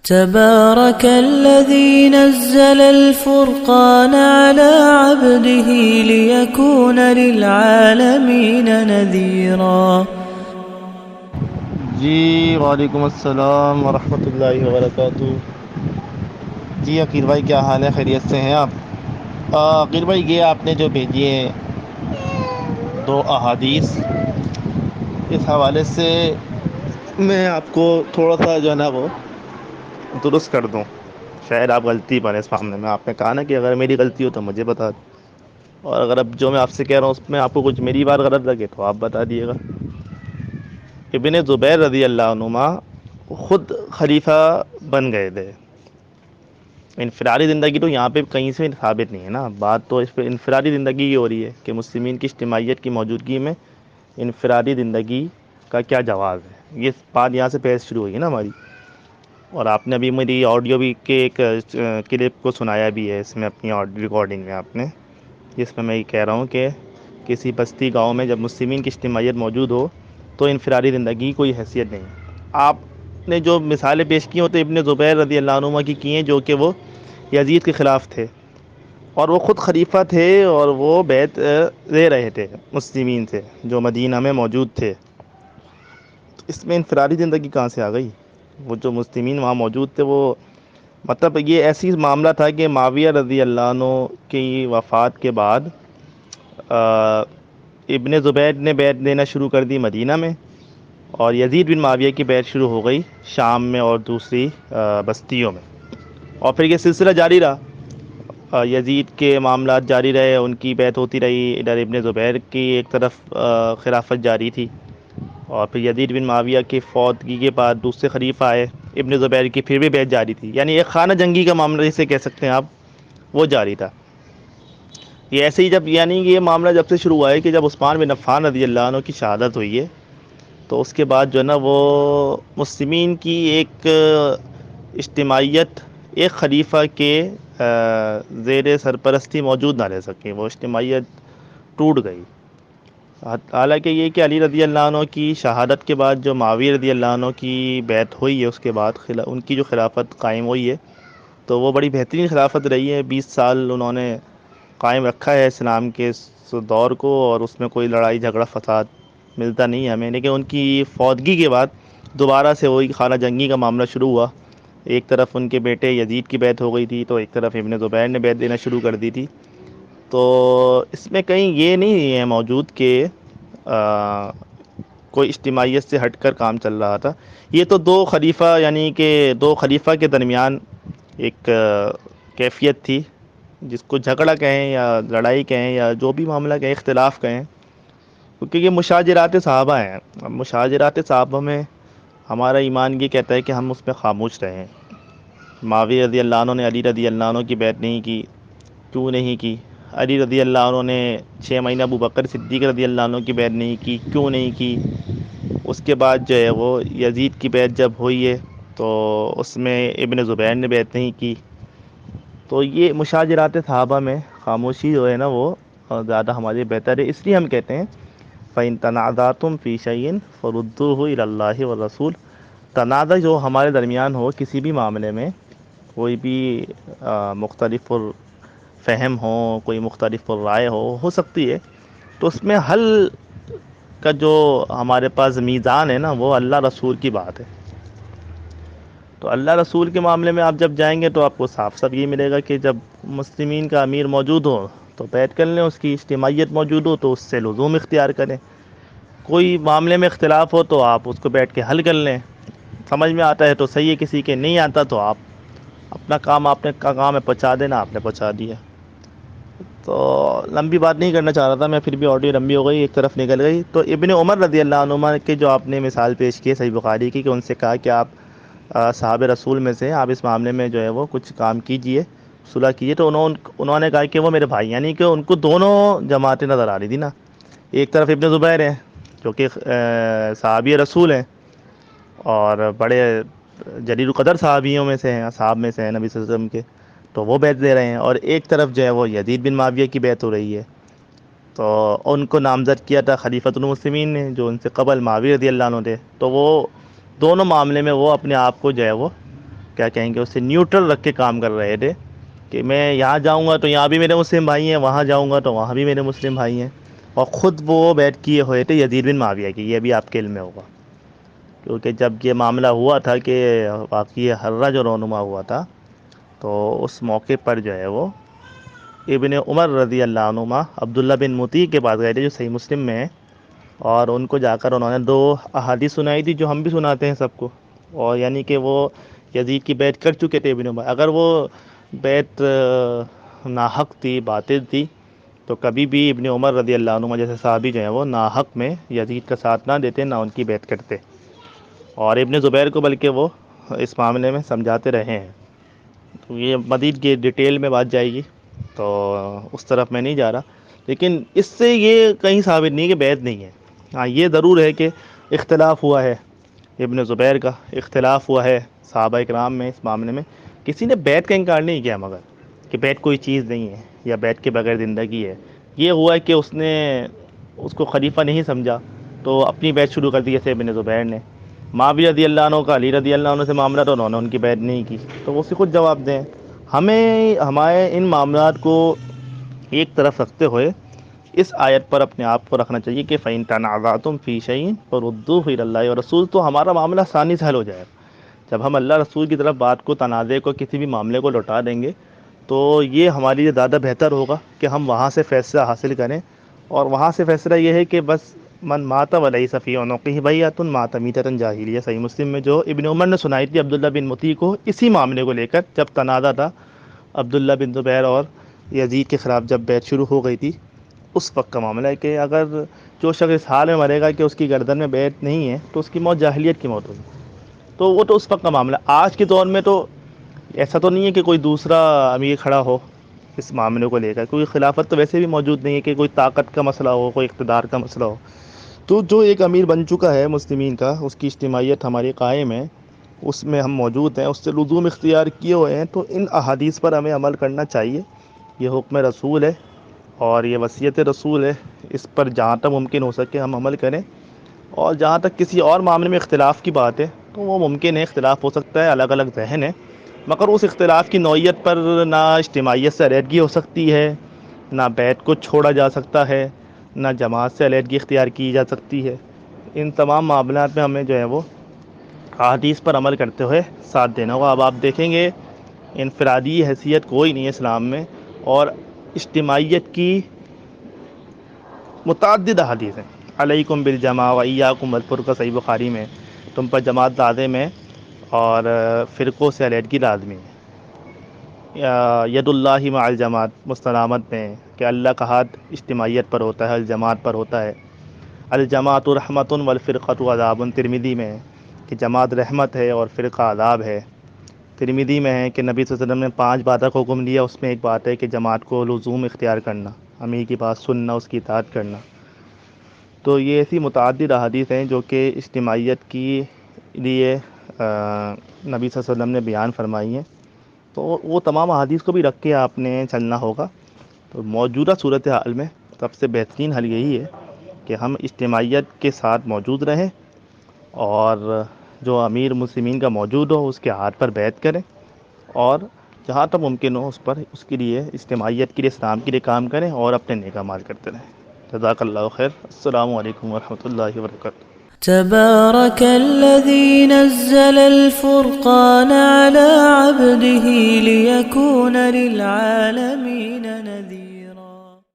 تبارك الذي نزل الفرقان على عبده ليكون للعالمين نذيرا۔ جی وعلیکم السلام ورحمۃ اللہ وبرکاتہ۔ جی عقیل بھائی، کیا حال ہے؟ خیریت سے ہیں آپ؟ عقیل بھائی، یہ آپ نے جو بھیجی ہیں دو احادیث، اس حوالے سے میں آپ کو تھوڑا سا جو ہے نا وہ درست کر دوں، شاید آپ غلطی پر اس معاملے میں۔ آپ نے کہا نا کہ اگر میری غلطی ہو تو مجھے بتا دیں، اور اگر اب جو میں آپ سے کہہ رہا ہوں اس میں آپ کو کچھ میری بات غلط لگے تو آپ بتا دیے گا۔ ابن زبیر رضی اللہ عنہما خود خلیفہ بن گئے تھے۔ انفرادی زندگی تو یہاں پہ کہیں سے ثابت نہیں ہے نا، بات تو اس پہ انفرادی زندگی کی ہو رہی ہے کہ مسلمین کی اجتماعیت کی موجودگی میں انفرادی زندگی کا کیا جواز ہے۔ یہ بات یہاں سے بحث شروع ہوئی ہے نا ہماری، اور آپ نے ابھی میری آڈیو بھی کے ایک کلپ کو سنایا بھی ہے اس میں، اپنی آڈیو ریکارڈنگ میں آپ نے، جس میں یہ کہہ رہا ہوں کہ کسی بستی گاؤں میں جب مسلمین کی اجتماعیت موجود ہو تو انفرادی زندگی کی کوئی حیثیت نہیں۔ آپ نے جو مثالیں پیش کی ہیں تو ابن زبیر رضی اللہ عنہما کی ہیں، جو کہ وہ یزید کے خلاف تھے، اور وہ خود خلیفہ تھے، اور وہ بیعت لے رہے تھے مسلمین سے جو مدینہ میں موجود تھے۔ تو اس میں انفرادی زندگی کہاں سے آ گئی؟ وہ جو مسلمین وہاں موجود تھے، وہ مطلب یہ ایسی معاملہ تھا کہ معاویہ رضی اللہ عنہ کی وفات کے بعد ابن زبیر نے بیعت دینا شروع کر دی مدینہ میں، اور یزید بن معاویہ کی بیعت شروع ہو گئی شام میں اور دوسری بستیوں میں، اور پھر یہ سلسلہ جاری رہا۔ یزید کے معاملات جاری رہے، ان کی بیعت ہوتی رہی، ادھر ابن زبیر کی ایک طرف خلافت جاری تھی، اور پھر یزید بن معاویہ کی فوتگی کے بعد دوسرے خلیفہ آئے، ابن زبیر کی پھر بھی بیعت جاری تھی، یعنی ایک خانہ جنگی کا معاملہ جسے کہہ سکتے ہیں آپ، وہ جاری تھا۔ یہ ایسے ہی جب یعنی یہ معاملہ جب سے شروع ہوا ہے کہ جب عثمان بن عفان رضی اللہ عنہ کی شہادت ہوئی ہے، تو اس کے بعد جو ہے نا وہ مسلمین کی ایک اجتماعیت ایک خلیفہ کے زیر سرپرستی موجود نہ رہ سکی، وہ اجتماعیت ٹوٹ گئی۔ حالانکہ یہ کہ علی رضی اللہ عنہ کی شہادت کے بعد جو معاویہ رضی اللہ عنہ کی بیعت ہوئی ہے، اس کے بعد ان کی جو خلافت قائم ہوئی ہے، تو وہ بڑی بہترین خلافت رہی ہے۔ 20 سال انہوں نے قائم رکھا ہے اسلام کے اس دور کو، اور اس میں کوئی لڑائی جھگڑا فساد ملتا نہیں ہے ہمیں، لیکن ان کی فوتگی کے بعد دوبارہ سے وہی خانہ جنگی کا معاملہ شروع ہوا۔ ایک طرف ان کے بیٹے یزید کی بیعت ہو گئی تھی، تو ایک طرف ابن زبیر نے بیعت دینا شروع کر دی تھی۔ تو اس میں کہیں یہ نہیں ہے موجود کہ کوئی اجتماعیت سے ہٹ کر کام چل رہا تھا۔ یہ تو دو خلیفہ، یعنی کہ دو خلیفہ کے درمیان ایک کیفیت تھی، جس کو جھگڑا کہیں یا لڑائی کہیں یا جو بھی معاملہ کہیں، اختلاف کہیں، کیونکہ یہ مشاجرات صحابہ ہیں۔ اب مشاجرات صحابہ میں ہمارا ایمان یہ کہتا ہے کہ ہم اس پہ خاموش رہیں۔ معاویہ رضی اللہ عنہ نے علی رضی اللہ عنہ کی بیعت نہیں کی، کیوں نہیں کی؟ علی رضی اللہ عنہ نے 6 مہینہ ابو بکر صدیق رضی اللہ عنہ کی بیعت نہیں کی، کیوں نہیں کی؟ اس کے بعد جو ہے وہ یزید کی بیعت جب ہوئی ہے تو اس میں ابن زبیر نے بیعت نہیں کی۔ تو یہ مشاجرات صحابہ میں خاموشی جو ہے نا وہ زیادہ ہمارے بہتر ہے۔ اس لیے ہم کہتے ہیں فَإِن تَنَازَعْتُمْ فِي شَيْءٍ فَرُدُّوهُ إِلَى اللَّهِ وَالرَّسُولِ۔ تنازع جو ہمارے درمیان ہو کسی بھی معاملے میں، کوئی بھی مختلف فہم ہو، کوئی مختلف رائے ہو سکتی ہے، تو اس میں حل کا جو ہمارے پاس میزان ہے نا، وہ اللہ رسول کی بات ہے۔ تو اللہ رسول کے معاملے میں آپ جب جائیں گے تو آپ کو صاف صاف یہ ملے گا کہ جب مسلمین کا امیر موجود ہو تو بیعت کر لیں، اس کی اجتماعیت موجود ہو تو اس سے لزوم اختیار کریں، کوئی معاملے میں اختلاف ہو تو آپ اس کو بیٹھ کے حل کر لیں، سمجھ میں آتا ہے تو صحیح ہے، کسی کے نہیں آتا تو آپ اپنا کام، آپ نے کا کام ہے پہنچا دینا، آپ نے پہنچا دیا۔ تو لمبی بات نہیں کرنا چاہ رہا تھا میں، پھر بھی آڈیو لمبی ہو گئی، ایک طرف نکل گئی۔ تو ابن عمر رضی اللہ عنہما کے جو آپ نے مثال پیش کی ہے صحیح بخاری کی، کہ ان سے کہا کہ آپ صحابہ رسول میں سے آپ اس معاملے میں جو ہے وہ کچھ کام کیجئے، صلح کیجئے، تو انہوں نے کہا کہ وہ میرے بھائی، یعنی کہ ان کو دونوں جماعتیں نظر آ رہی تھی نا، ایک طرف ابن زبیر ہیں جو کہ صحابی رسول ہیں اور بڑے جلیل القدر صحابیوں میں سے ہیں، اصحاب میں سے ہیں نبی صلی اللہ علیہ وسلم کے، تو وہ بیعت دے رہے ہیں، اور ایک طرف جو ہے وہ یزید بن معاویہ کی بیعت ہو رہی ہے۔ تو ان کو نامزد کیا تھا خلیفۃ المسلمین نے، جو ان سے قبل معاویہ رضی اللہ عنہ تھے، تو وہ دونوں معاملے میں وہ اپنے آپ کو جو ہے وہ کیا کہیں گے اسے نیوٹرل رکھ کے کام کر رہے تھے کہ میں یہاں جاؤں گا تو یہاں بھی میرے مسلم بھائی ہیں، وہاں جاؤں گا تو وہاں بھی میرے مسلم بھائی ہیں. اور خود وہ بیعت کیے ہوئے تھے یزید بن معاویہ کی، یہ بھی آپ کے علم میں ہوگا. کیونکہ جب یہ معاملہ ہوا تھا کہ واقعی حرہ جو رونما ہوا تھا، تو اس موقع پر جو ہے وہ ابن عمر رضی اللہ عنہما عبداللہ بن مطیع کے پاس گئے تھے جو صحیح مسلم میں ہے، اور ان کو جا کر انہوں نے 2 احادیث سنائی تھی جو ہم بھی سناتے ہیں سب کو. اور یعنی کہ وہ یزید کی بیعت کر چکے تھے ابن عمر. اگر وہ بیعت ناحق تھی، باطل تھی، تو کبھی بھی ابن عمر رضی اللہ عنہ جیسے صحابی جو ہیں وہ ناحق میں یزید کا ساتھ نہ دیتے، نہ ان کی بیعت کرتے. اور ابن زبیر کو بلکہ وہ اس معاملے میں سمجھاتے رہے ہیں. تو یہ مزید کی ڈیٹیل میں بات جائے گی تو اس طرف میں نہیں جا رہا، لیکن اس سے یہ کہیں ثابت نہیں کہ بیعت نہیں ہے. ہاں یہ ضرور ہے کہ اختلاف ہوا ہے، ابن زبیر کا اختلاف ہوا ہے صحابہ کرام میں اس معاملے میں. کسی نے بیعت کا انکار نہیں کیا، مگر کہ بیعت کوئی چیز نہیں ہے یا بیعت کے بغیر زندگی ہے. یہ ہوا ہے کہ اس نے اس کو خلیفہ نہیں سمجھا تو اپنی بیعت شروع کر دی، جیسے ابن زبیر نے. معاویہ رضی اللہ عنہ کا علی رضی اللہ عنہ سے معاملہ تو انہوں نے ان کی بیعت نہیں کی، تو وہ اسی خود جواب دیں. ہمیں ہمارے ان معاملات کو ایک طرف رکھتے ہوئے اس آیت پر اپنے آپ کو رکھنا چاہیے کہ فَإِن تَنَازَعْتُمْ فِي شَيْءٍ فَرُدُّوهُ إِلَى اللَّهِ وَالرَّسُولِ. تو ہمارا معاملہ آسانی سے حل ہو جائے گا جب ہم اللہ رسول کی طرف بات کو، تنازع کو، کسی بھی معاملے کو لوٹا دیں گے. تو یہ ہمارے لیے زیادہ بہتر ہوگا کہ ہم وہاں سے فیصلہ حاصل کریں. اور وہاں سے فیصلہ یہ ہے کہ بس من مات ولیس فی عنقہ بیعۃ مات میتۃ جاہلیہ. صحیح مسلم میں جو ابن عمر نے سنائی تھی عبداللہ بن مطیع کو اسی معاملے کو لے کر، جب تنازع تھا عبداللہ بن زبیر اور یزید کے خلاف، جب بیعت شروع ہو گئی تھی، اس وقت کا معاملہ ہے کہ اگر جو شخص اس حال میں مرے گا کہ اس کی گردن میں بیعت نہیں ہے تو اس کی موت جاہلیت کی موت ہوگی. تو وہ تو اس وقت کا معاملہ. آج کے دور میں تو ایسا تو نہیں ہے کہ کوئی دوسرا امیر کھڑا ہو اس معاملے کو لے کر. کوئی خلافت تو ویسے بھی موجود نہیں ہے کہ کوئی طاقت کا مسئلہ ہو، کوئی اقتدار کا مسئلہ ہو. تو جو ایک امیر بن چکا ہے مسلمین کا، اس کی اجتماعیت ہماری قائم ہے، اس میں ہم موجود ہیں، اس سے لزوم اختیار کیے ہوئے ہیں. تو ان احادیث پر ہمیں عمل کرنا چاہیے. یہ حکم رسول ہے اور یہ وصیت رسول ہے. اس پر جہاں تک ممکن ہو سکے ہم عمل کریں. اور جہاں تک کسی اور معاملے میں اختلاف کی بات ہے تو وہ ممکن ہے، اختلاف ہو سکتا ہے، الگ الگ ذہن ہے، مگر اس اختلاف کی نوعیت پر نہ اجتماعیت سے علیحدگی ہو سکتی ہے، نہ بیعت کو چھوڑا جا سکتا ہے، نہ جماعت سے علیحدگی اختیار کی جا سکتی ہے. ان تمام معاملات میں ہمیں جو ہے وہ احادیث پر عمل کرتے ہوئے ساتھ دینا ہوگا. اب آپ دیکھیں گے انفرادی حیثیت کوئی نہیں ہے اسلام میں، اور اجتماعیت کی متعدد احادیث ہیں. علیکم بالجماع و ایاکم والفرقہ، صحیح بخاری میں تم پر جماعت لازم ہے اور فرقوں سے علیحدگی لازمی ہے. ید اللہ مع الجماعت مستلامت میں کہ اللہ کا ہاتھ اجتماعیت پر ہوتا ہے، الجماعت پر ہوتا ہے. الجماعت رحمۃ والفرقۃ عذاب، ترمذی میں کہ جماعت رحمت ہے اور فرقہ عذاب ہے. ترمذی میں ہے کہ نبی صلی اللہ علیہ وسلم نے 5 باتوں کو حکم دیا، اس میں ایک بات ہے کہ جماعت کو لزوم اختیار کرنا، امیر کی بات سننا، اس کی اطاعت کرنا. تو یہ ایسی متعدد احادیث ہیں جو کہ اجتماعیت کی لیے نبی صلی اللہ علیہ وسلم نے بیان فرمائی ہیں. تو وہ تمام احادیث کو بھی رکھ کے آپ نے چلنا ہوگا. تو موجودہ صورتحال میں سب سے بہترین حل یہی ہے کہ ہم اجتماعیت کے ساتھ موجود رہیں، اور جو امیر مسلمین کا موجود ہو اس کے ہاتھ پر بیعت کریں، اور جہاں تک ممکن ہو اس کے لیے اجتماعیت کے لیے، اسلام کے لیے کام کریں، اور اپنے نیک اعمال کرتے رہیں. جزاک اللہ خیر. السلام علیکم ورحمۃ اللہ وبرکاتہ. تبارك الذي نزل الفرقان على عبده ليكون للعالمين نذيرا.